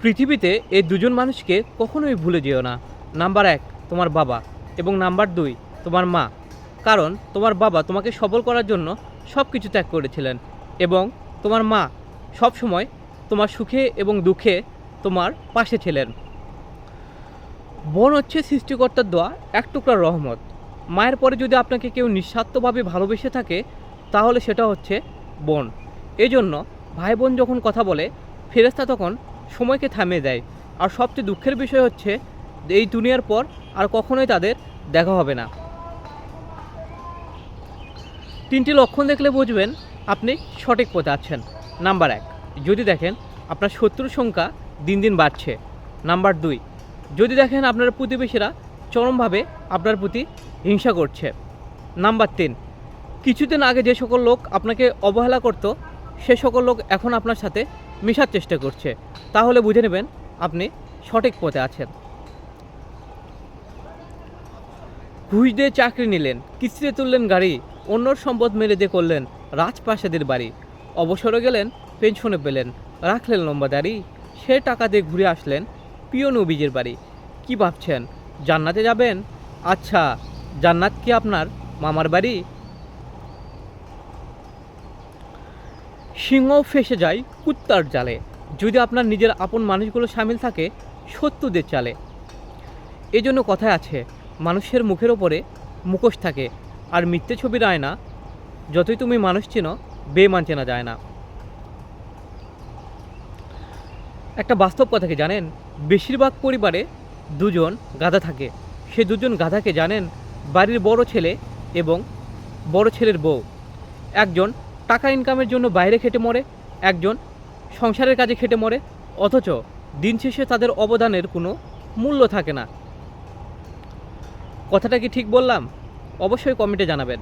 পৃথিবীতে এই দুজন মানুষকে কখনোই ভুলে যেও না। নাম্বার 1 তোমার বাবা এবং নাম্বার 2 তোমার মা। কারণ তোমার বাবা তোমাকে সবল করার জন্য সব কিছু ত্যাগ করেছিলেন এবং তোমার মা সব সময় তোমার সুখে এবং দুঃখে তোমার পাশে ছিলেন। বোন হচ্ছে সৃষ্টিকর্তার দেওয়া এক টুকরা রহমত। মায়ের পরে যদি আপনাকে কেউ নিঃস্বার্থভাবে ভালোবেসে থাকে তাহলে সেটা হচ্ছে বোন। এজন্য ভাই বোন যখন কথা বলে ফেরেশতা তখন সময়কে থামিয়ে দেয়। আর সবচেয়ে দুঃখের বিষয় হচ্ছে এই দুনিয়ার পর আর কখনোই তাদের দেখা হবে না। 3টি লক্ষণ দেখলে বুঝবেন আপনি সঠিক পথে আছেন। নাম্বার 1, যদি দেখেন আপনার শত্রুর সংখ্যা দিন দিন বাড়ছে। নাম্বার 2, যদি দেখেন আপনার প্রতিবেশীরা চরমভাবে আপনার প্রতি হিংসা করছে। নাম্বার 3, কিছুদিন আগে যে সকল লোক আপনাকে অবহেলা করত সে সকল লোক এখন আপনার সাথে মেশার চেষ্টা করছে। তাহলে বুঝে নেবেন আপনি সঠিক পথে আছেন। ঘুষ দিয়ে চাকরি নিলেন, কিস্তিতে তুললেন গাড়ি, অন্যর সম্পদ মেরে দিয়ে করলেন রাজপ্রাসাদের বাড়ি, অবসরে গেলেন পেনশনে পেলেন, রাখলেন লম্বা দাড়ি, সে টাকা দিয়ে ঘুরে আসলেন প্রিয় নবীজের বাড়ি। কি ভাবছেন জান্নাতে যাবেন? আচ্ছা, জান্নাত কি আপনার মামার বাড়ি? সিংহ ফেসে যায় কুত্তার জালে, যদি আপনার নিজের আপন মানুষগুলো সামিল থাকে শত্রুদের চালে। এজন্য কথায় আছে, মানুষের মুখের ওপরে মুখোশ থাকে আর মিথ্যে ছবির আয়না। যতই তুমি মানুষ চেনো বেমান চেনা যায় না। একটা বাস্তব কথা কি জানেন? বেশিরভাগ পরিবারে দুজন গাধা থাকে। সে দুজন গাধাকে জানেন? বাড়ির বড় ছেলে এবং বড় ছেলের বউ। একজন টাকা ইনকামের জন্য বাইরে খেটে মরে, একজন সংসারের কাজে খেটে মরে, অথচ দিন শেষে তাদের অবদানের কোনো মূল্য থাকে না। কথাটা কি ঠিক বললাম? অবশ্যই কমেন্টে জানাবেন।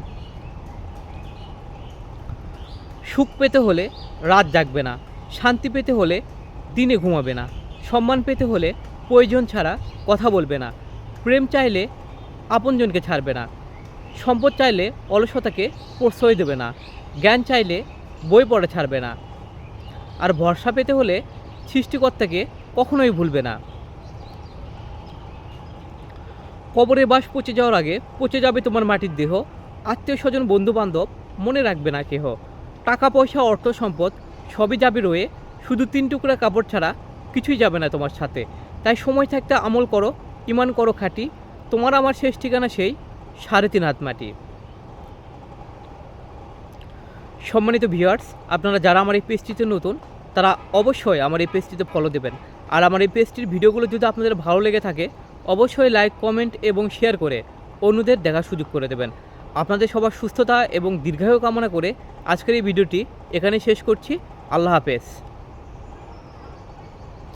সুখ পেতে হলে রাত জাগবে না, শান্তি পেতে হলে দিনে ঘুমাবে না, সম্মান পেতে হলে প্রয়োজন ছাড়া কথা বলবে না, প্রেম চাইলে আপনজনকে ছাড়বে না, সম্পদ চাইলে অলসতাকে প্রশ্রয় দেবে না, জ্ঞান চাইলে বই পড়া ছাড়বে না, আর ভরসা পেতে হলে সৃষ্টিকর্তাকে কখনোই ভুলবে না। কবরে বাস পচে যাওয়ার আগে পচে যাবে তোমার মাটির দেহ, আত্মীয় স্বজন বন্ধু বান্ধব মনে রাখবে না কেহ, টাকা পয়সা অর্থ সম্পদ সবই যাবে রয়ে, শুধু 3 টুকরা কাপড় ছাড়া কিছুই যাবে না তোমার সাথে। তাই সময় থাকতে আমল করো, ইমান করো খাঁটি, তোমার আমার শেষ ঠিকানা সেই 3.5 হাত মাটি। সম্মানিত ভিউয়ার্স, আপনারা যারা আমার এই পেজটিতে নতুন তারা অবশ্যই আমার এই পেজটিতে ফলো দেবেন। আর আমার এই পেজটির ভিডিওগুলো যদি আপনাদের ভালো লেগে থাকে অবশ্যই লাইক, কমেন্ট এবং শেয়ার করে অন্যদের দেখার সুযোগ করে দেবেন। আপনাদের সবার সুস্থতা এবং দীর্ঘায়ু কামনা করে আজকের এই ভিডিওটি এখানে শেষ করছি। আল্লাহ হাফেজ।